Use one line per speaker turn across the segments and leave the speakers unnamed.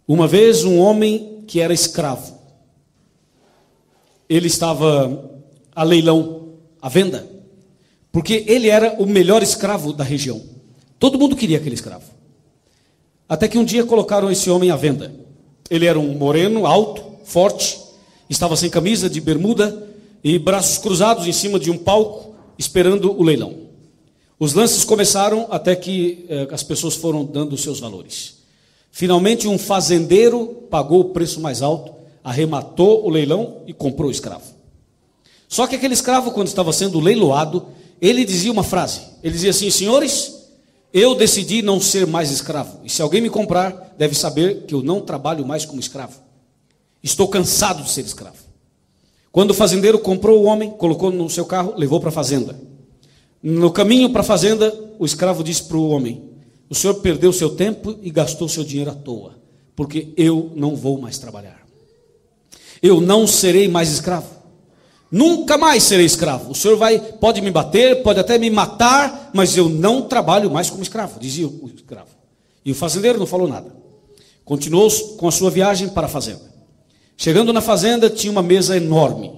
Uma vez um homem que era escravo, ele estava a leilão, à venda, porque ele era o melhor escravo da região. Todo mundo queria aquele escravo. Até que um dia colocaram esse homem à venda. Ele era um moreno, alto, forte, estava sem camisa, de bermuda e braços cruzados em cima de um palco, esperando o leilão. Os lances começaram até que as pessoas foram dando os seus valores. Finalmente um fazendeiro pagou o preço mais alto, arrematou o leilão e comprou o escravo. Só que aquele escravo, quando estava sendo leiloado, ele dizia uma frase. Ele dizia assim: senhores, eu decidi não ser mais escravo. E se alguém me comprar, deve saber que eu não trabalho mais como escravo. Estou cansado de ser escravo. Quando o fazendeiro comprou o homem, colocou no seu carro, levou para a fazenda. No caminho para a fazenda, o escravo disse para o homem: o senhor perdeu seu tempo e gastou seu dinheiro à toa, porque eu não vou mais trabalhar. Eu não serei mais escravo. Nunca mais serei escravo. O senhor pode me bater, pode até me matar, mas eu não trabalho mais como escravo, dizia o escravo. E o fazendeiro não falou nada. Continuou com a sua viagem para a fazenda. Chegando na fazenda, tinha uma mesa enorme.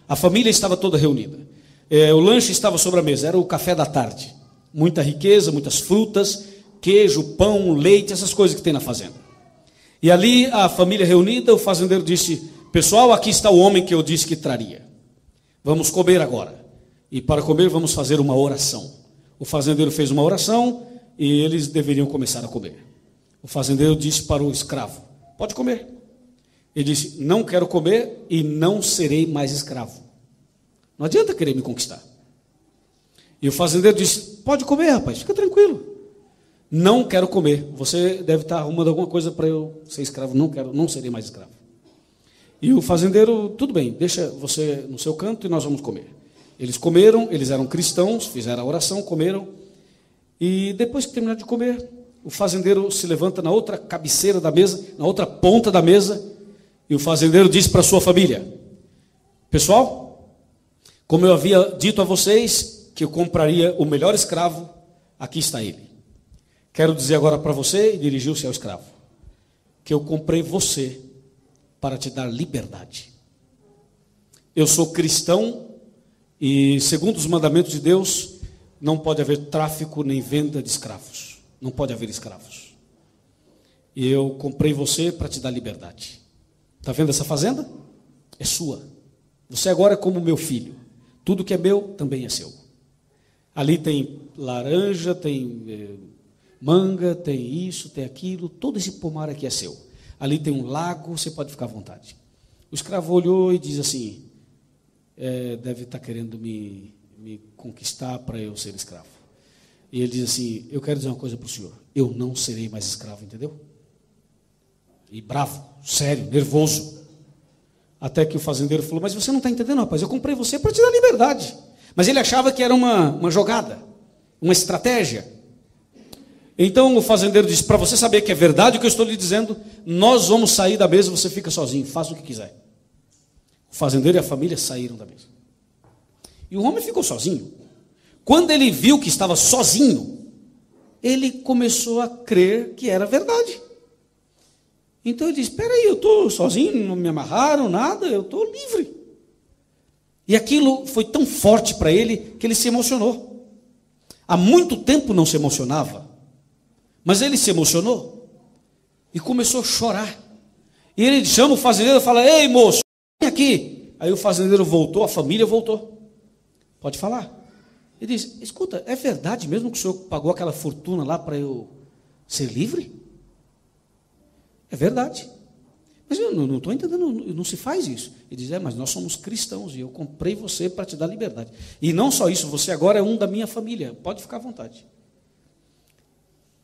A família estava toda reunida. O lanche estava sobre a mesa, era o café da tarde. Muita riqueza, muitas frutas, queijo, pão, leite, essas coisas que tem na fazenda. E ali, a família reunida, o fazendeiro disse: pessoal, aqui está o homem que eu disse que traria. Vamos comer agora. E para comer, vamos fazer uma oração. O fazendeiro fez uma oração e eles deveriam começar a comer. O fazendeiro disse para o escravo: pode comer. Ele disse: não quero comer e não serei mais escravo. Não adianta querer me conquistar. E o fazendeiro disse: pode comer, rapaz, fica tranquilo. Não quero comer. Você deve estar arrumando alguma coisa para eu ser escravo. Não quero, não serei mais escravo. E o fazendeiro: tudo bem, deixa você no seu canto e nós vamos comer. Eles comeram, eles eram cristãos, fizeram a oração, comeram. E depois que terminaram de comer, o fazendeiro se levanta na outra cabeceira da mesa, na outra ponta da mesa, e o fazendeiro disse para a sua família: pessoal, como eu havia dito a vocês que eu compraria o melhor escravo, aqui está ele. Quero dizer agora para você, e dirigiu-se ao escravo, que eu comprei você para te dar liberdade. Eu sou cristão e, segundo os mandamentos de Deus, não pode haver tráfico nem venda de escravos. Não pode haver escravos. E eu comprei você para te dar liberdade. Está vendo essa fazenda? É sua. Você agora é como meu filho. Tudo que é meu também é seu. Ali tem laranja, tem manga, tem isso, tem aquilo. Todo esse pomar aqui é seu. Ali tem um lago, você pode ficar à vontade. O escravo olhou e diz assim: deve estar querendo me conquistar para eu ser escravo. E ele diz assim: eu quero dizer uma coisa para o senhor, eu não serei mais escravo, entendeu? E bravo, sério, nervoso. Até que o fazendeiro falou: mas você não está entendendo, rapaz, eu comprei você para te dar liberdade. Mas ele achava que era uma jogada, uma estratégia. Então o fazendeiro disse: para você saber que é verdade o que eu estou lhe dizendo, nós vamos sair da mesa, você fica sozinho, faça o que quiser. O fazendeiro e a família saíram da mesa. E o homem ficou sozinho. Quando ele viu que estava sozinho, ele começou a crer que era verdade. Então ele disse: espera aí, eu estou sozinho, não me amarraram, nada, eu estou livre. E aquilo foi tão forte para ele que ele se emocionou. Há muito tempo não se emocionava, mas ele se emocionou e começou a chorar. E ele chama o fazendeiro e fala: ei, moço, vem aqui. Aí o fazendeiro voltou, a família voltou. Pode falar. Ele diz: escuta, é verdade mesmo que o senhor pagou aquela fortuna lá para eu ser livre? É verdade. Mas eu não estou entendendo, não se faz isso. Ele diz: mas nós somos cristãos e eu comprei você para te dar liberdade. E não só isso, você agora é um da minha família, pode ficar à vontade.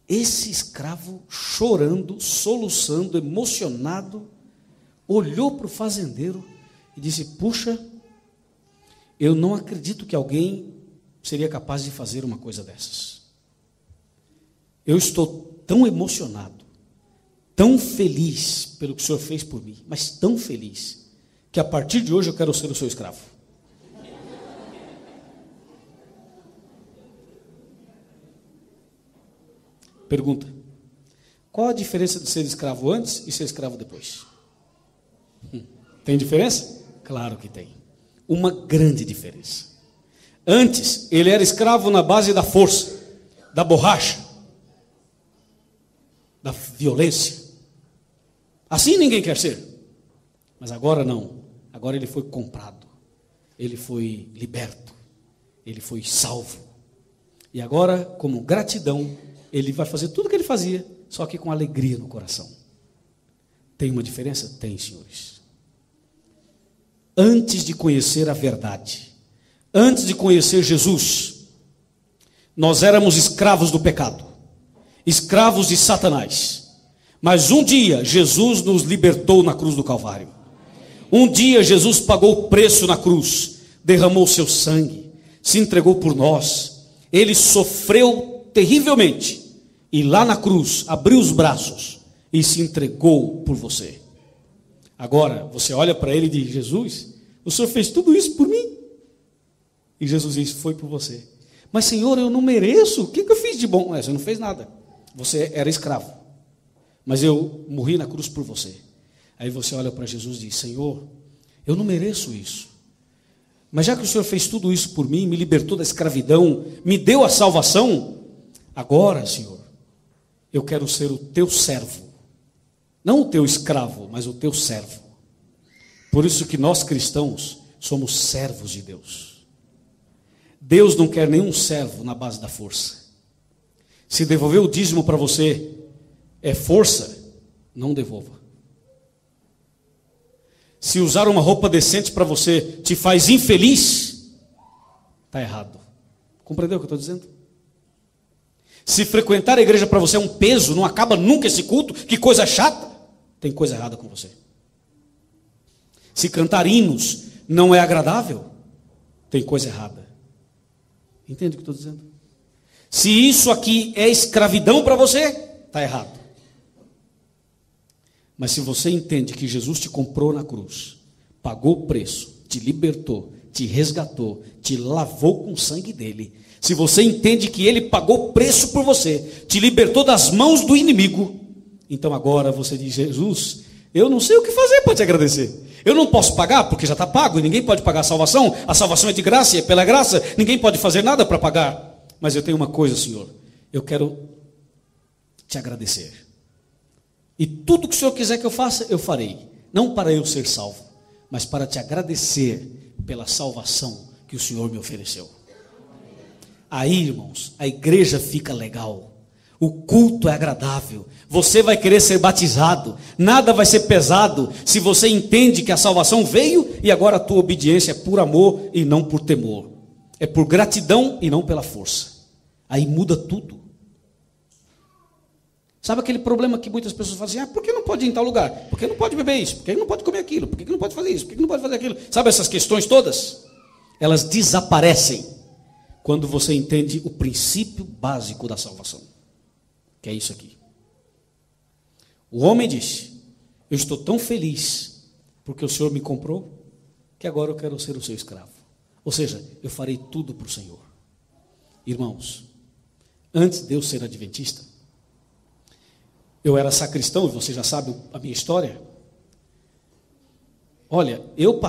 Esse escravo, chorando, soluçando, emocionado, olhou para o fazendeiro e disse: puxa, eu não acredito que alguém seria capaz de fazer uma coisa dessas. Eu estou tão emocionado, tão feliz pelo que o senhor fez por mim, mas tão feliz, que a partir de hoje eu quero ser o seu escravo. Pergunta: Qual a diferença de ser escravo antes e ser escravo depois? Tem diferença? Claro que tem. Uma grande diferença. Antes, ele era escravo na base da força, da borracha, da violência. Assim ninguém quer ser. Mas agora não. Agora ele foi comprado. Ele foi liberto. Ele foi salvo. E agora, como gratidão, ele vai fazer tudo o que ele fazia, só que com alegria no coração. Tem uma diferença? Tem, senhores. Antes de conhecer a verdade, antes de conhecer Jesus, nós éramos escravos do pecado, escravos de Satanás. Mas um dia Jesus nos libertou na cruz do Calvário. Um dia Jesus pagou o preço na cruz, derramou seu sangue, se entregou por nós. Ele sofreu terrivelmente e lá na cruz abriu os braços e se entregou por você. Agora você olha para ele e diz: Jesus, o Senhor fez tudo isso por mim? E Jesus diz: foi por você. Mas Senhor, eu não mereço. O que eu fiz de bom? Você não fez nada. Você era escravo, mas eu morri na cruz por você. Aí você olha para Jesus e diz: Senhor, eu não mereço isso, mas já que o Senhor fez tudo isso por mim, me libertou da escravidão, me deu a salvação, agora, Senhor, eu quero ser o teu servo. Não o teu escravo, mas o teu servo. Por isso que nós cristãos somos servos de Deus. Deus não quer nenhum servo na base da força. Se devolver o dízimo para você é força, não devolva. Se usar uma roupa decente para você te faz infeliz, está errado. Compreendeu o que eu estou dizendo? Se frequentar a igreja para você é um peso, não acaba nunca esse culto, que coisa chata, tem coisa errada com você. Se cantar hinos não é agradável, tem coisa errada. Entende o que eu estou dizendo? Se isso aqui é escravidão para você, está errado. Mas se você entende que Jesus te comprou na cruz, pagou o preço, te libertou, te resgatou, te lavou com o sangue dele, se você entende que ele pagou o preço por você, te libertou das mãos do inimigo, então agora você diz: Jesus, eu não sei o que fazer para te agradecer. Eu não posso pagar porque já está pago, e ninguém pode pagar a salvação é de graça e é pela graça, ninguém pode fazer nada para pagar. Mas eu tenho uma coisa, Senhor, eu quero te agradecer. E tudo que o Senhor quiser que eu faça, eu farei. Não para eu ser salvo, mas para te agradecer pela salvação que o Senhor me ofereceu. Aí, irmãos, a igreja fica legal. O culto é agradável. Você vai querer ser batizado. Nada vai ser pesado se você entende que a salvação veio e agora a tua obediência é por amor e não por temor. É por gratidão e não pela força. Aí muda tudo. Sabe aquele problema que muitas pessoas falam assim: por que não pode ir em tal lugar? Por que não pode beber isso? Por que não pode comer aquilo? Por que não pode fazer isso? Por que não pode fazer aquilo? Sabe essas questões todas? Elas desaparecem quando você entende o princípio básico da salvação, que é isso aqui. O homem disse: eu estou tão feliz porque o Senhor me comprou, que agora eu quero ser o seu escravo. Ou seja, eu farei tudo para o Senhor. Irmãos, antes de eu ser adventista, eu era sacristão, você já sabe a minha história. Olha, eu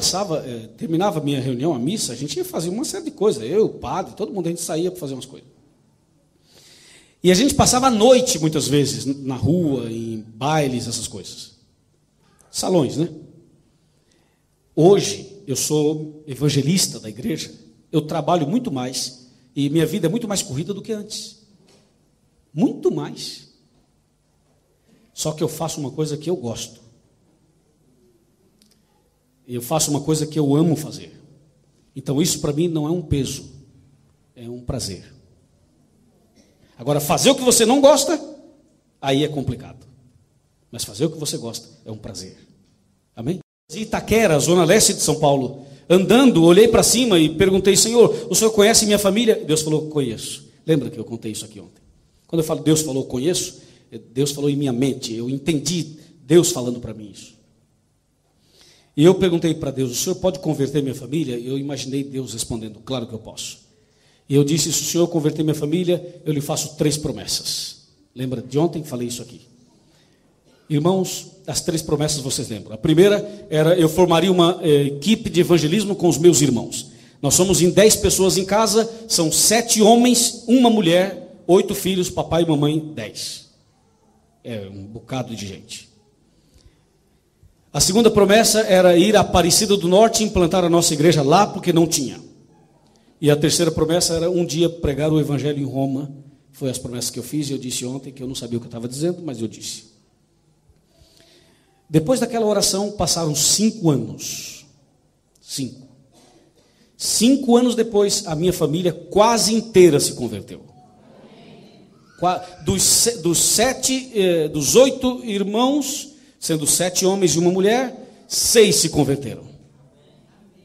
terminava a minha reunião, a missa, a gente ia fazer uma série de coisas, eu, o padre, todo mundo, a gente saía para fazer umas coisas. E a gente passava a noite, muitas vezes, na rua, em bailes, essas coisas. Salões, né? Hoje, eu sou evangelista da igreja, eu trabalho muito mais, e minha vida é muito mais corrida do que antes. Muito mais. Só que eu faço uma coisa que eu gosto. Eu faço uma coisa que eu amo fazer. Então isso para mim não é um peso, é um prazer. Agora, fazer o que você não gosta, aí é complicado. Mas fazer o que você gosta é um prazer. Amém? De Itaquera, zona leste de São Paulo, andando, olhei para cima e perguntei: Senhor, o Senhor conhece minha família? Deus falou: conheço. Lembra que eu contei isso aqui ontem? Quando eu falo Deus falou conheço, Deus falou em minha mente, eu entendi Deus falando para mim isso. E eu perguntei para Deus: o Senhor pode converter minha família? E eu imaginei Deus respondendo: claro que eu posso. E eu disse: se o Senhor converter minha família, eu lhe faço 3 promessas. Lembra de ontem? Falei isso aqui. Irmãos, as 3 promessas vocês lembram. A primeira era: eu formaria uma equipe de evangelismo com os meus irmãos. Nós somos em 10 pessoas em casa, são 7 homens, 1 mulher, 8 filhos, papai e mamãe, 10. É um bocado de gente. A segunda promessa era ir a Aparecida do Norte e implantar a nossa igreja lá, porque não tinha. E a terceira promessa era um dia pregar o evangelho em Roma. Foi as promessas que eu fiz, e eu disse ontem que eu não sabia o que eu estava dizendo, mas eu disse. Depois daquela oração, passaram 5 anos. 5. 5 anos depois, a minha família quase inteira se converteu. Dos 8 irmãos, sendo 7 homens e 1 mulher, 6 se converteram.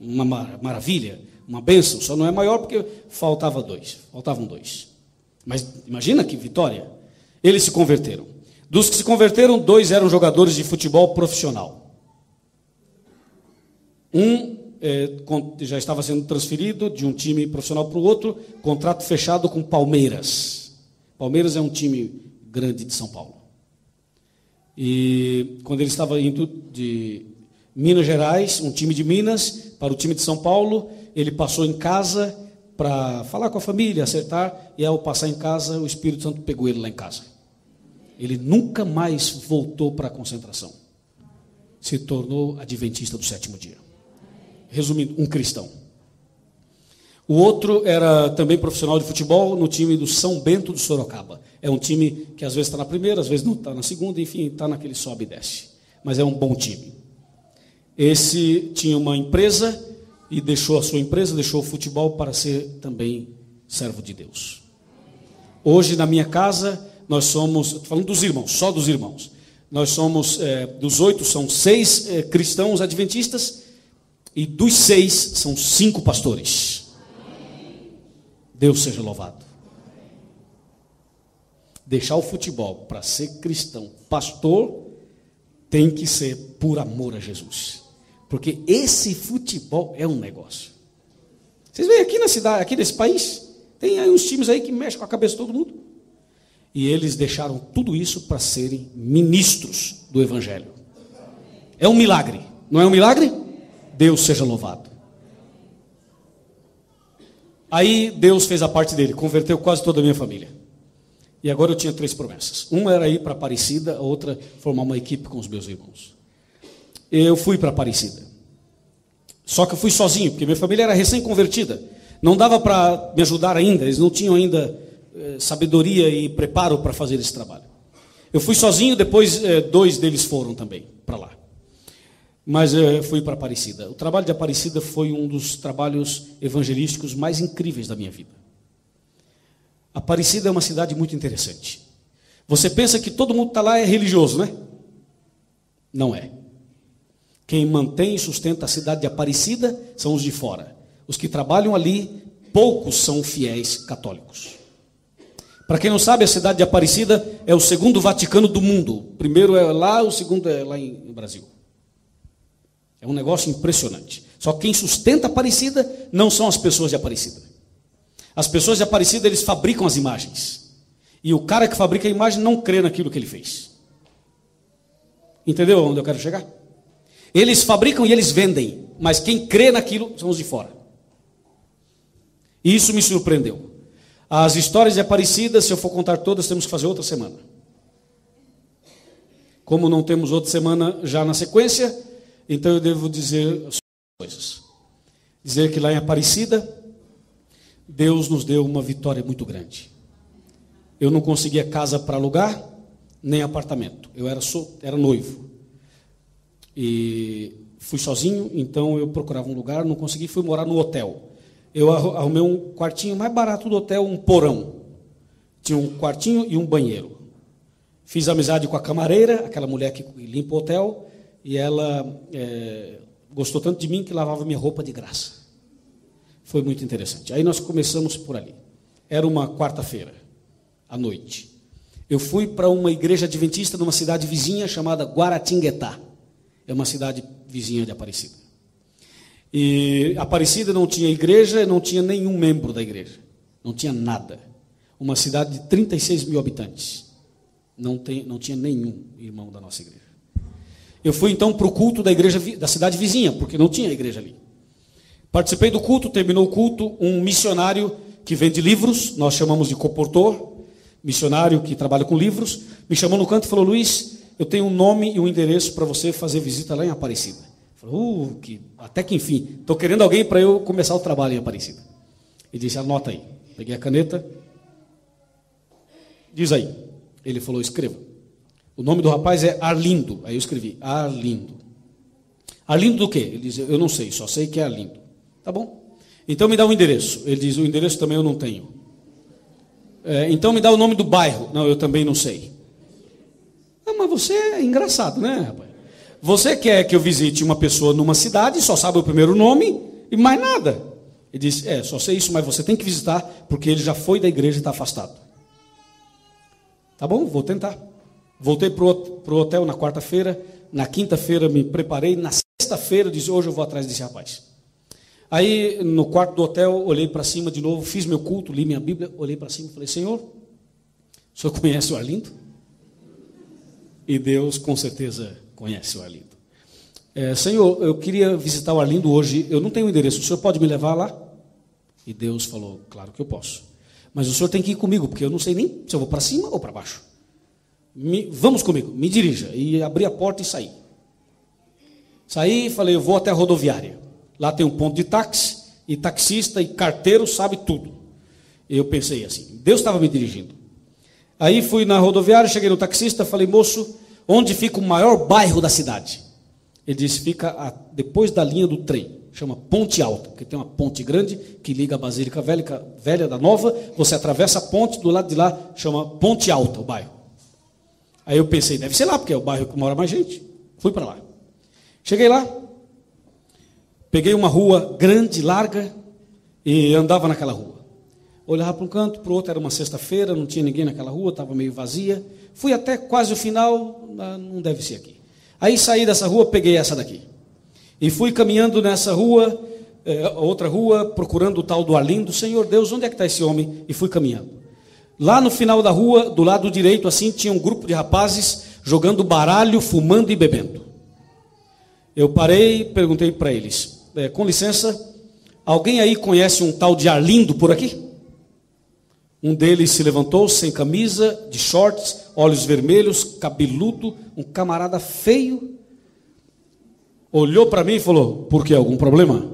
Uma maravilha, uma bênção. Só não é maior porque faltavam 2. Mas imagina que vitória. Eles se converteram. Dos que se converteram, 2 eram jogadores de futebol profissional. Já estava sendo transferido de um time profissional para o outro, contrato fechado com Palmeiras. Palmeiras é um time grande de São Paulo. E quando ele estava indo de Minas Gerais, um time de Minas, para o time de São Paulo, ele passou em casa para falar com a família, acertar, e ao passar em casa, o Espírito Santo pegou ele lá em casa. Ele nunca mais voltou para a concentração. Se tornou adventista do 7º dia. Resumindo, um cristão. O outro era também profissional de futebol no time do São Bento do Sorocaba. É um time que às vezes está na primeira, às vezes não está na segunda, enfim, está naquele sobe e desce. Mas é um bom time. Esse tinha uma empresa e deixou a sua empresa, deixou o futebol para ser também servo de Deus. Hoje na minha casa nós somos, estou falando dos irmãos, só dos irmãos. Nós somos, dos 8 são 6 cristãos adventistas, e dos 6 são 5 pastores. Deus seja louvado. Deixar o futebol para ser cristão, pastor, tem que ser por amor a Jesus. Porque esse futebol é um negócio. Vocês veem aqui na cidade, aqui nesse país, tem aí uns times aí que mexem com a cabeça de todo mundo. E eles deixaram tudo isso para serem ministros do evangelho. É um milagre, não é um milagre? Deus seja louvado. Aí Deus fez a parte dele, converteu quase toda a minha família. E agora eu tinha 3 promessas. Uma era ir para Aparecida, a outra formar uma equipe com os meus irmãos. Eu fui para Aparecida. Só que eu fui sozinho, porque minha família era recém-convertida. Não dava para me ajudar ainda, eles não tinham ainda sabedoria e preparo para fazer esse trabalho. Eu fui sozinho, depois 2 deles foram também para lá. Mas fui para Aparecida. O trabalho de Aparecida foi um dos trabalhos evangelísticos mais incríveis da minha vida. Aparecida é uma cidade muito interessante. Você pensa que todo mundo que está lá é religioso, né? Não é. Quem mantém e sustenta a cidade de Aparecida são os de fora. Os que trabalham ali, poucos são fiéis católicos. Para quem não sabe, a cidade de Aparecida é o 2º Vaticano do mundo. O primeiro é lá, o segundo é lá no Brasil. É um negócio impressionante. Só que quem sustenta Aparecida não são as pessoas de Aparecida. As pessoas de Aparecida, eles fabricam as imagens. E o cara que fabrica a imagem não crê naquilo que ele fez. Entendeu onde eu quero chegar? Eles fabricam e eles vendem. Mas quem crê naquilo são os de fora. E isso me surpreendeu. As histórias de Aparecida, se eu for contar todas, temos que fazer outra semana. Como não temos outra semana já na sequência, então eu devo dizer as coisas. Dizer que lá em Aparecida, Deus nos deu uma vitória muito grande. Eu não conseguia casa para alugar, nem apartamento. Eu era noivo. E fui sozinho, então eu procurava um lugar, não consegui, fui morar no hotel. Eu arrumei um quartinho mais barato do hotel, um porão. Tinha um quartinho e um banheiro. Fiz amizade com a camareira, aquela mulher que limpa o hotel, e ela gostou tanto de mim que lavava minha roupa de graça. Foi muito interessante. Aí nós começamos por ali. Era uma quarta-feira, à noite. Eu fui para uma igreja adventista numa cidade vizinha chamada Guaratinguetá. É uma cidade vizinha de Aparecida. E Aparecida não tinha igreja, não tinha nenhum membro da igreja. Não tinha nada. Uma cidade de 36 mil habitantes. Não tinha nenhum irmão da nossa igreja. Eu fui então para o culto da igreja da cidade vizinha, porque não tinha igreja ali. Participei do culto, terminou o culto, um missionário que vende livros, nós chamamos de coportor, missionário que trabalha com livros, me chamou no canto e falou: Luiz, eu tenho um nome e um endereço para você fazer visita lá em Aparecida. Falei: até que enfim, estou querendo alguém para eu começar o trabalho em Aparecida. Ele disse: anota aí. Peguei a caneta, diz aí. Ele falou: escreva. O nome do rapaz é Arlindo. Aí eu escrevi: Arlindo. Arlindo do quê? Ele diz: eu não sei, só sei que é Arlindo. Tá bom. Então me dá um endereço. Ele diz: o endereço também eu não tenho. Então me dá o nome do bairro. Não, eu também não sei. Mas você é engraçado, né, rapaz? Você quer que eu visite uma pessoa numa cidade, só sabe o primeiro nome e mais nada. Ele disse: só sei isso, mas você tem que visitar, porque ele já foi da igreja e está afastado. Tá bom, vou tentar. Voltei para o hotel na quarta-feira, na quinta-feira me preparei, na sexta-feira disse: hoje eu vou atrás desse rapaz. Aí no quarto do hotel, olhei para cima de novo, fiz meu culto, li minha Bíblia, olhei para cima e falei: Senhor, o senhor conhece o Arlindo? E Deus com certeza conhece o Arlindo. Senhor, eu queria visitar o Arlindo hoje, eu não tenho endereço, o senhor pode me levar lá? E Deus falou: claro que eu posso. Mas o senhor tem que ir comigo, porque eu não sei nem se eu vou para cima ou para baixo. Vamos comigo, me dirija. E abri a porta e saí. Saí e falei: eu vou até a rodoviária. Lá tem um ponto de táxi, e taxista e carteiro sabe tudo. Eu pensei assim, Deus estava me dirigindo. Aí fui na rodoviária, cheguei no taxista, falei: moço, onde fica o maior bairro da cidade? Ele disse: fica depois da linha do trem, chama Ponte Alta, porque tem uma ponte grande que liga a Basílica Velha da Nova, você atravessa a ponte, do lado de lá chama Ponte Alta, o bairro. Aí eu pensei: deve ser lá, porque é o bairro que mora mais gente. Fui para lá. Cheguei lá, peguei uma rua grande, larga, e andava naquela rua. Olhava para um canto, para o outro, era uma sexta-feira, não tinha ninguém naquela rua, estava meio vazia. Fui até quase o final, não deve ser aqui. Aí saí dessa rua, peguei essa daqui. E fui caminhando nessa rua, outra rua, procurando o tal do Arlindo. Senhor Deus, onde é que está esse homem? E fui caminhando. Lá no final da rua, do lado direito, assim, tinha um grupo de rapazes jogando baralho, fumando e bebendo. Eu parei e perguntei para eles: com licença, alguém aí conhece um tal de Arlindo por aqui? Um deles se levantou, sem camisa, de shorts, olhos vermelhos, cabeludo, um camarada feio. Olhou para mim e falou: por que, algum problema?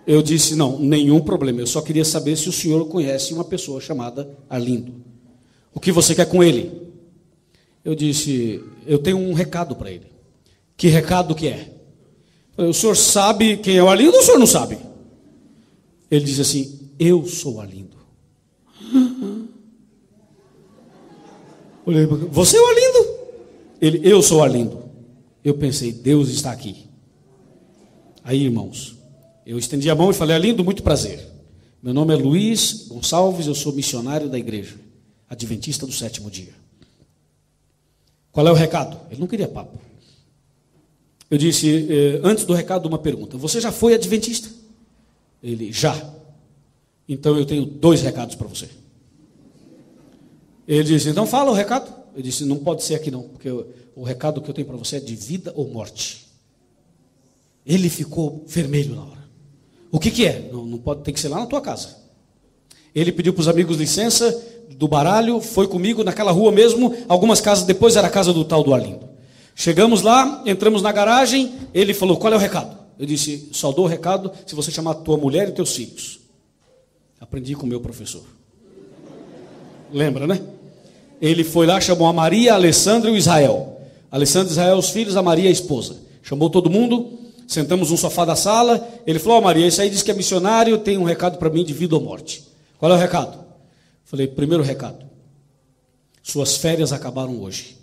Eu disse: não, nenhum problema, eu só queria saber se o senhor conhece uma pessoa chamada Arlindo. O que você quer com ele? Eu disse: eu tenho um recado para ele. Que recado que é? O senhor sabe quem é o Arlindo ou o senhor não sabe? Ele disse assim: eu sou o Arlindo. Olhei, você é o Arlindo? Ele: eu sou o Arlindo. Eu pensei: Deus está aqui. Aí, irmãos, eu estendi a mão e falei: Arlindo, muito prazer. Meu nome é Luiz Gonçalves, eu sou missionário da igreja Adventista do Sétimo Dia. Qual é o recado? Ele não queria papo. Eu disse, antes do recado, uma pergunta: você já foi adventista? Ele: já. Então eu tenho 2 recados para você. Ele disse: então fala o recado. Eu disse: não pode ser aqui não, porque o recado que eu tenho para você é de vida ou morte. Ele ficou vermelho na hora. O que é? Não pode, tem que ser lá na tua casa. Ele pediu para os amigos licença do baralho, foi comigo naquela rua mesmo, algumas casas depois era a casa do tal do Arlindo. Chegamos lá, entramos na garagem, ele falou: qual é o recado? Eu disse: só dou o recado se você chamar tua mulher e teus filhos. Aprendi com o meu professor. Lembra, né? Ele foi lá, chamou a Maria, a Alessandra e o Israel. Alessandra e Israel, os filhos, a Maria, a esposa. Chamou todo mundo, sentamos no sofá da sala. Ele falou: Maria, esse aí diz que é missionário, tem um recado para mim de vida ou morte. Qual é o recado? Falei: primeiro recado, suas férias acabaram hoje.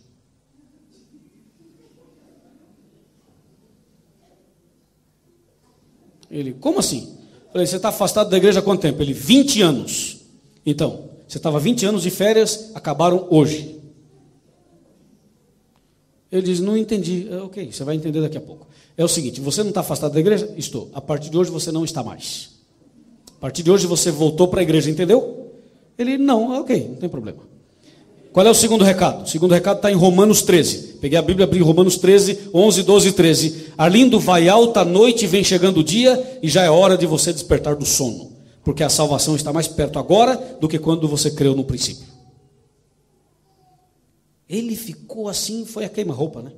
Ele: como assim? Falei: você está afastado da igreja há quanto tempo? Ele: 20 anos. Então, você estava 20 anos de férias, acabaram hoje. Ele diz: não entendi. Ok, você vai entender daqui a pouco. É o seguinte: você não está afastado da igreja? Estou. A partir de hoje você não está mais. A partir de hoje você voltou para a igreja, entendeu? Ele: não, ok, não tem problema. Qual é o segundo recado? O segundo recado está em Romanos 13. Peguei a Bíblia, abri Romanos 13, 11, 12 e 13. Arlindo, vai alta a noite, vem chegando o dia, e já é hora de você despertar do sono. Porque a salvação está mais perto agora do que quando você creu no princípio. Ele ficou assim, foi a queima-roupa, né?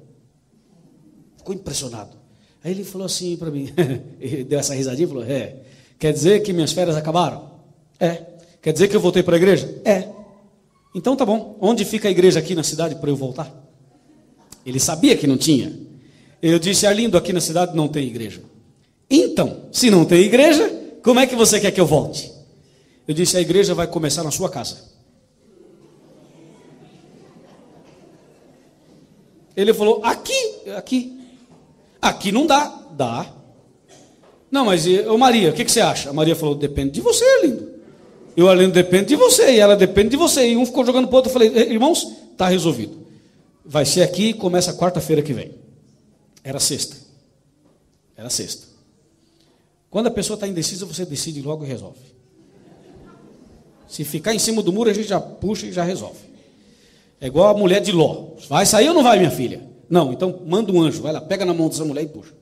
Ficou impressionado. Aí ele falou assim para mim, ele deu essa risadinha e falou, quer dizer que minhas férias acabaram? Quer dizer que eu voltei para a igreja? Então tá bom, onde fica a igreja aqui na cidade para eu voltar? Ele sabia que não tinha. Eu disse, Arlindo, aqui na cidade não tem igreja. Então, se não tem igreja, como é que você quer que eu volte? Eu disse, a igreja vai começar na sua casa. Ele falou, aqui não dá. Dá. Não, mas ô Maria, o que você acha? A Maria falou, depende de você, Arlindo. E o Arlindo depende de você, e ela depende de você. E um ficou jogando para o outro. Eu falei, irmãos, está resolvido. Vai ser aqui e começa quarta-feira que vem. Era sexta. Quando a pessoa está indecisa, você decide logo e resolve. Se ficar em cima do muro, a gente já puxa e já resolve. É igual a mulher de Ló. Vai sair ou não vai, minha filha? Não, então manda um anjo. Vai lá, pega na mão dessa mulher e puxa.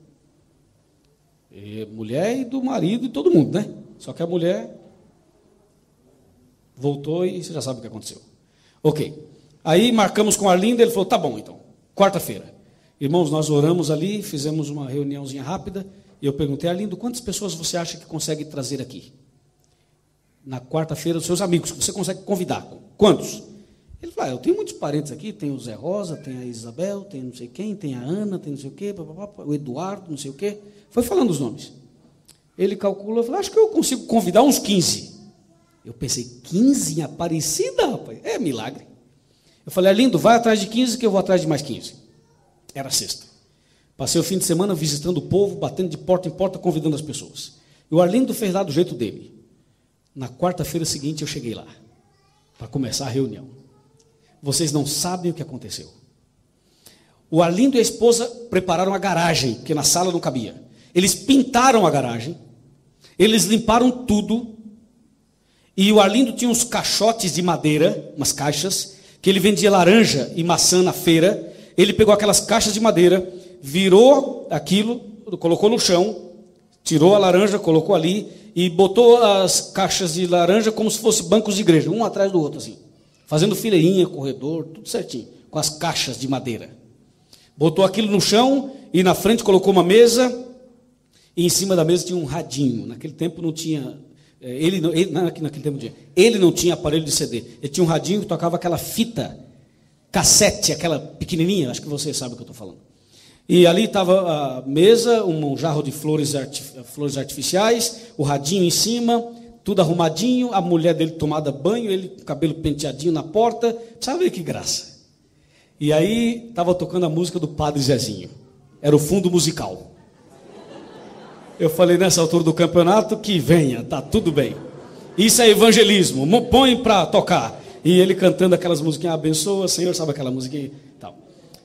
E mulher e do marido e todo mundo, né? Só que a mulher voltou e você já sabe o que aconteceu. Ok. Aí marcamos com o Arlindo, ele falou, tá bom então, quarta-feira. Irmãos, nós oramos ali, fizemos uma reuniãozinha rápida, e eu perguntei, Arlindo, quantas pessoas você acha que consegue trazer aqui? Na quarta-feira, os seus amigos, que você consegue convidar. Quantos? Ele falou, eu tenho muitos parentes aqui, tem o Zé Rosa, tem a Isabel, tem não sei quem, tem a Ana, tem não sei o quê, o Eduardo, não sei o quê. Foi falando os nomes. Ele calculou, falou, acho que eu consigo convidar uns 15. Eu pensei, 15 em Aparecida, rapaz? É milagre. Eu falei, Arlindo, vai atrás de 15 que eu vou atrás de mais 15. Era sexta. Passei o fim de semana visitando o povo, batendo de porta em porta, convidando as pessoas. E o Arlindo fez lá do jeito dele. Na quarta-feira seguinte eu cheguei lá, para começar a reunião. Vocês não sabem o que aconteceu. O Arlindo e a esposa prepararam a garagem, que na sala não cabia. Eles pintaram a garagem, eles limparam tudo, e o Arlindo tinha uns caixotes de madeira, umas caixas, que ele vendia laranja e maçã na feira. Ele pegou aquelas caixas de madeira, virou aquilo, colocou no chão, tirou a laranja, colocou ali, e botou as caixas de laranja como se fossem bancos de igreja, um atrás do outro, assim, fazendo fileirinha, corredor, tudo certinho, com as caixas de madeira. Botou aquilo no chão, e na frente colocou uma mesa, e em cima da mesa tinha um radinho. Naquele tempo não tinha... naquele tempo ele não tinha aparelho de CD. Ele tinha um radinho que tocava aquela fita cassete, aquela pequenininha, acho que você sabe o que eu estou falando. E ali estava a mesa, um jarro de flores artificiais, o radinho em cima, tudo arrumadinho, a mulher dele tomada banho, ele com o cabelo penteadinho na porta. Sabe que graça. E aí estava tocando a música do Padre Zezinho. Era o fundo musical. Eu falei, nessa altura do campeonato, que venha, tá tudo bem. Isso é evangelismo, põe para tocar. E ele cantando aquelas musiquinhas, abençoa, Senhor, sabe aquela musiquinha? Tal.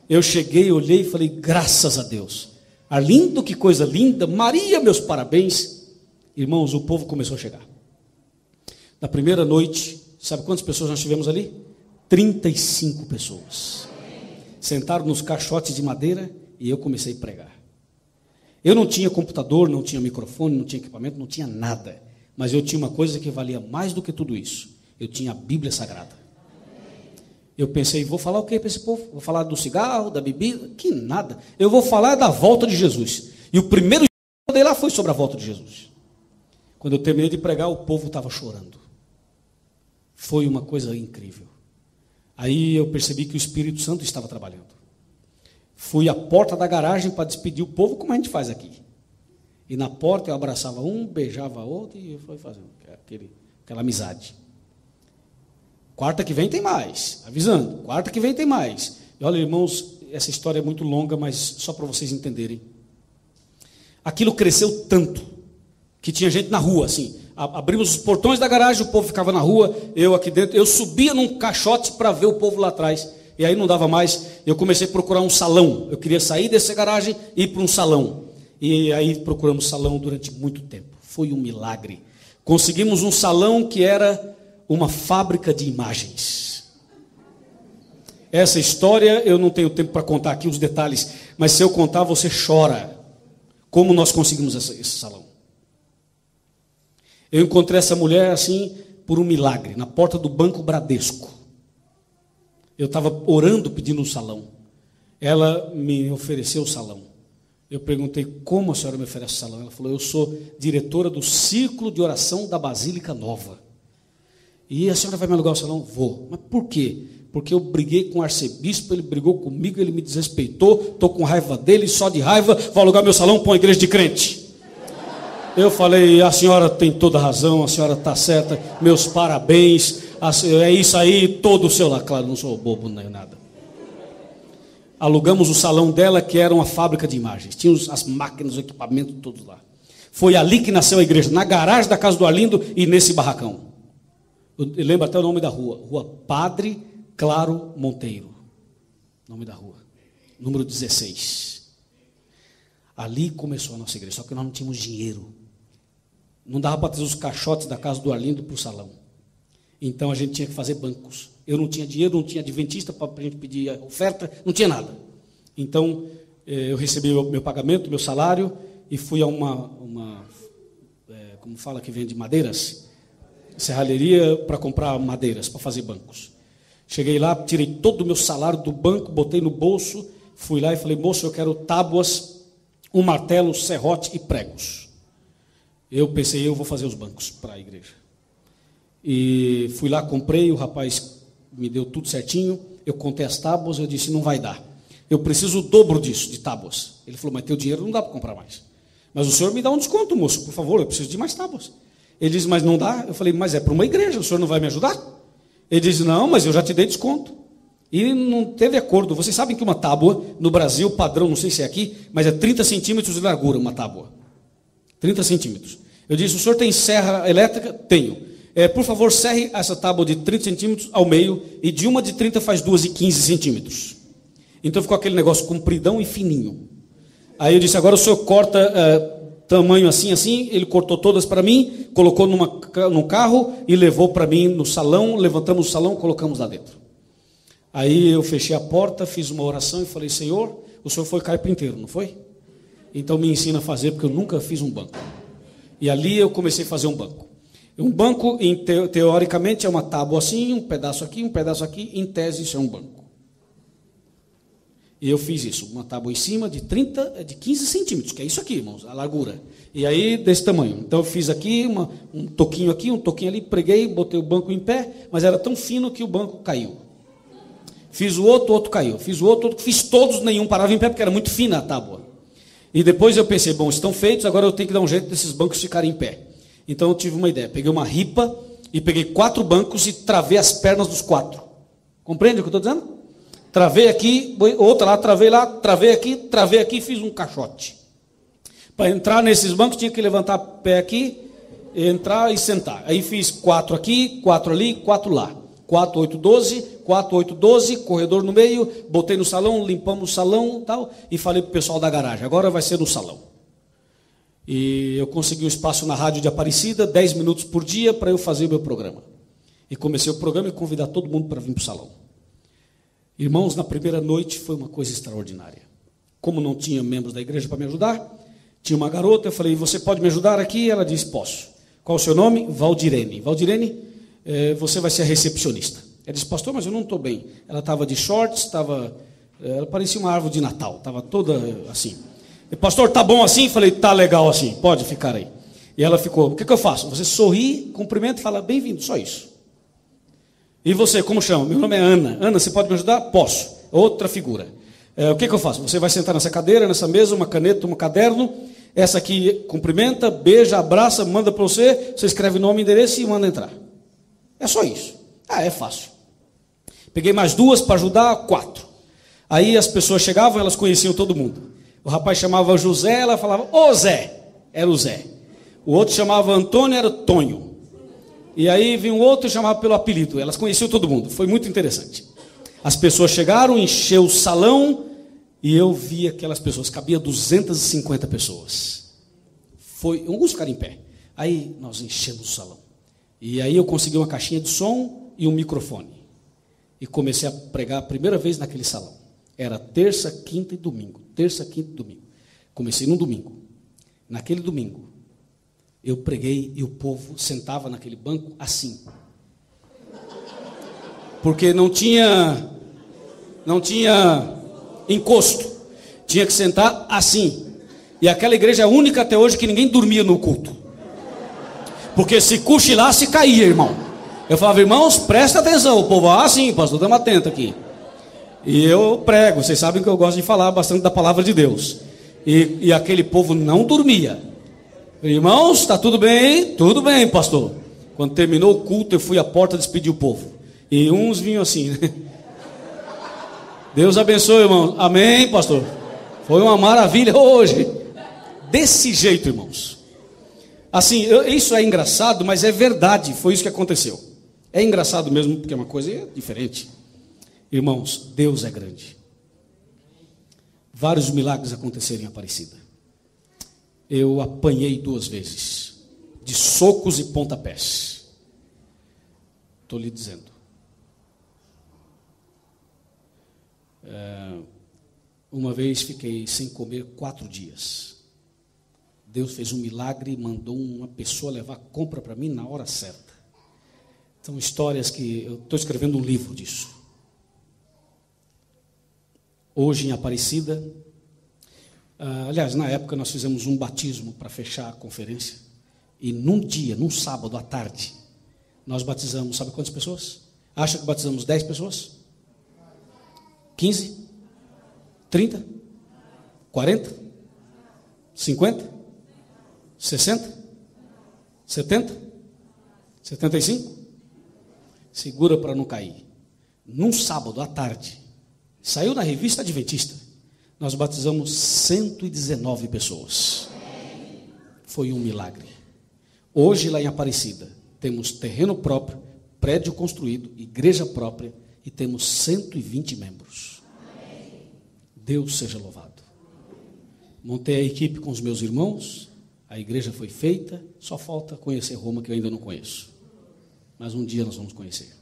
Eu cheguei, olhei e falei, graças a Deus. Arlindo, que coisa linda. Maria, meus parabéns. Irmãos, o povo começou a chegar. Na primeira noite, sabe quantas pessoas nós tivemos ali? 35 pessoas. Sentaram nos caixotes de madeira e eu comecei a pregar. Eu não tinha computador, não tinha microfone, não tinha equipamento, não tinha nada. Mas eu tinha uma coisa que valia mais do que tudo isso. Eu tinha a Bíblia Sagrada. Eu pensei, vou falar o que para esse povo? Vou falar do cigarro, da bebida? Que nada. Eu vou falar da volta de Jesus. E o primeiro que eu dei lá foi sobre a volta de Jesus. Quando eu terminei de pregar, o povo estava chorando. Foi uma coisa incrível. Aí eu percebi que o Espírito Santo estava trabalhando. Fui à porta da garagem para despedir o povo, como a gente faz aqui. E na porta eu abraçava um, beijava outro e foi fazendo aquela amizade. Quarta que vem tem mais, avisando. Quarta que vem tem mais. E olha, irmãos, essa história é muito longa, mas só para vocês entenderem. Aquilo cresceu tanto, que tinha gente na rua, assim. Abrimos os portões da garagem, o povo ficava na rua, eu aqui dentro. Eu subia num caixote para ver o povo lá atrás. E aí não dava mais, eu comecei a procurar um salão. Eu queria sair dessa garagem e ir para um salão. E aí procuramos salão durante muito tempo. Foi um milagre. Conseguimos um salão que era uma fábrica de imagens. Essa história eu não tenho tempo para contar aqui os detalhes, mas se eu contar você chora. Como nós conseguimos esse salão? Eu encontrei essa mulher assim por um milagre, na porta do Banco Bradesco. Eu estava orando pedindo um salão. Ela me ofereceu o salão. Eu perguntei, como a senhora me oferece o salão? Ela falou, eu sou diretora do Círculo de Oração da Basílica Nova. E a senhora vai me alugar o salão? Vou. Mas por quê? Porque eu briguei com o arcebispo, ele brigou comigo, ele me desrespeitou, estou com raiva dele, só de raiva, vou alugar meu salão para uma igreja de crente. Eu falei, a senhora tem toda a razão, a senhora está certa, meus parabéns, é isso aí, todo o seu lá. Claro, não sou bobo nem nada. Alugamos o salão dela, que era uma fábrica de imagens, tinha as máquinas, os equipamentos, todos lá. Foi ali que nasceu a igreja, na garagem da casa do Arlindo e nesse barracão. Eu lembro até o nome da rua, Rua Padre Claro Monteiro, nome da rua, número 16. Ali começou a nossa igreja, só que nós não tínhamos dinheiro. Não dava para trazer os caixotes da casa do Arlindo para o salão. Então a gente tinha que fazer bancos. Eu não tinha dinheiro, não tinha adventista para a gente pedir oferta, não tinha nada. Então eu recebi meu pagamento, meu salário, e fui a como fala que vende madeiras, serralheria, para comprar madeiras, para fazer bancos. Cheguei lá, tirei todo o meu salário do banco, botei no bolso, fui lá e falei, moço, eu quero tábuas, um martelo, serrote e pregos. Eu pensei, eu vou fazer os bancos para a igreja. E fui lá, comprei, o rapaz me deu tudo certinho, eu contei as tábuas, eu disse, não vai dar. Eu preciso o dobro disso, de tábuas. Ele falou, mas teu dinheiro não dá para comprar mais. Mas o senhor me dá um desconto, moço, por favor, eu preciso de mais tábuas. Ele disse, mas não dá? Eu falei, mas é para uma igreja, o senhor não vai me ajudar? Ele disse, não, mas eu já te dei desconto. E não teve acordo. Vocês sabem que uma tábua, no Brasil, padrão, não sei se é aqui, mas é 30 centímetros de largura, uma tábua. 30 centímetros. Eu disse, o senhor tem serra elétrica? Tenho. Por favor, serre essa tábua de 30 centímetros ao meio, e de uma de 30 faz duas de 15 centímetros. Então ficou aquele negócio compridão e fininho. Aí eu disse, agora o senhor corta tamanho assim, assim. Ele cortou todas para mim, colocou num carro e levou para mim no salão. Levantamos o salão, colocamos lá dentro. Aí eu fechei a porta, fiz uma oração e falei, Senhor, o senhor foi carpinteiro, não foi? Então me ensina a fazer, porque eu nunca fiz um banco. E ali eu comecei a fazer um banco. Um banco, teoricamente, é uma tábua assim, um pedaço aqui, em tese isso é um banco. E eu fiz isso, uma tábua em cima de 15 centímetros, que é isso aqui, irmãos, a largura. E aí, desse tamanho. Então eu fiz aqui, um toquinho ali, preguei, botei o banco em pé, mas era tão fino que o banco caiu. Fiz o outro caiu. Fiz o outro, fiz todos, nenhum parava em pé, porque era muito fina a tábua. E depois eu pensei, bom, estão feitos, agora eu tenho que dar um jeito desses bancos ficarem em pé. Então eu tive uma ideia, peguei uma ripa e peguei 4 bancos e travei as pernas dos 4. Compreende o que eu estou dizendo? Travei aqui, outra lá, travei aqui e fiz um caixote. Para entrar nesses bancos tinha que levantar o pé aqui, entrar e sentar. Aí fiz 4 aqui, 4 ali, 4 lá. 4, 8, 12, 4, 8, 12, corredor no meio, botei no salão, limpamos o salão tal, e falei para o pessoal da garagem, agora vai ser no salão. E eu consegui um espaço na rádio de Aparecida, 10 minutos por dia, para eu fazer o meu programa. E comecei o programa e convidar todo mundo para vir para o salão. Irmãos, na primeira noite foi uma coisa extraordinária. Como não tinha membros da igreja para me ajudar, tinha uma garota, eu falei, você pode me ajudar aqui? Ela disse, posso. Qual o seu nome? Valdirene. Valdirene, você vai ser a recepcionista. Ela disse, pastor, mas eu não estou bem. Ela estava de shorts, ela parecia uma árvore de Natal, estava toda assim. Pastor, tá bom assim? Falei, tá legal assim, pode ficar aí. E ela ficou, o que eu faço? Você sorri, cumprimenta e fala, bem-vindo, só isso. E você, como chama? Meu nome é Ana. Ana, você pode me ajudar? Posso. Outra figura. O que eu faço? Você vai sentar nessa cadeira, nessa mesa, uma caneta, um caderno. Essa aqui cumprimenta, beija, abraça, manda para você. Você escreve nome, endereço e manda entrar. É só isso. É fácil. Peguei mais 2 para ajudar, 4. Aí as pessoas chegavam, elas conheciam todo mundo. O rapaz chamava José, ela falava, ô Zé, era o Zé. O outro chamava Antônio, era o Tonho. E aí vinha um outro e chamava pelo apelido. Elas conheciam todo mundo, foi muito interessante. As pessoas chegaram, encheu o salão, e eu vi aquelas pessoas, cabia 250 pessoas. Alguns ficaram em pé. Aí nós enchemos o salão. E aí eu consegui uma caixinha de som e um microfone. e comecei a pregar a primeira vez naquele salão. Era terça, quinta e domingo. Terça, quinta e domingo. Comecei num domingo. Naquele domingo, eu preguei e o povo sentava naquele banco assim. Porque não tinha encosto. Tinha que sentar assim. E aquela igreja é a única até hoje que ninguém dormia no culto. Porque se cochilasse, caía, irmão. Eu falava, irmãos, presta atenção. O povo, sim, pastor, estamos atentos aqui. E eu prego, vocês sabem que eu gosto de falar bastante da palavra de Deus. E aquele povo não dormia. Irmãos, está tudo bem? Tudo bem, pastor. Quando terminou o culto, eu fui à porta despedir o povo. E uns vinham assim, né? Deus abençoe, irmão. Amém, pastor. Foi uma maravilha hoje. Desse jeito, irmãos. Assim, isso é engraçado, mas é verdade. Foi isso que aconteceu. É engraçado mesmo, porque é uma coisa diferente. Irmãos, Deus é grande. Vários milagres aconteceram em Aparecida. Eu apanhei 2 vezes, de socos e pontapés. Estou lhe dizendo. Uma vez fiquei sem comer 4 dias. Deus fez um milagre e mandou uma pessoa levar compra para mim na hora certa. São histórias que eu estou escrevendo um livro disso. Hoje em Aparecida, aliás, na época nós fizemos um batismo para fechar a conferência. E num sábado à tarde, nós batizamos, sabe quantas pessoas? Acha que batizamos 10 pessoas? 15? 30? 40? 50? 60? 70? 75? Segura para não cair. Num sábado à tarde, saiu na revista Adventista, nós batizamos 119 pessoas. Foi um milagre. Hoje lá em Aparecida, temos terreno próprio, prédio construído, igreja própria e temos 120 membros. Deus seja louvado. Montei a equipe com os meus irmãos, a igreja foi feita, só falta conhecer Roma, que eu ainda não conheço. Mas um dia nós vamos conhecer.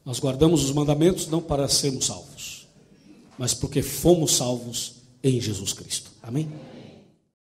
Nós guardamos os mandamentos não para sermos salvos, mas porque fomos salvos em Jesus Cristo. Amém?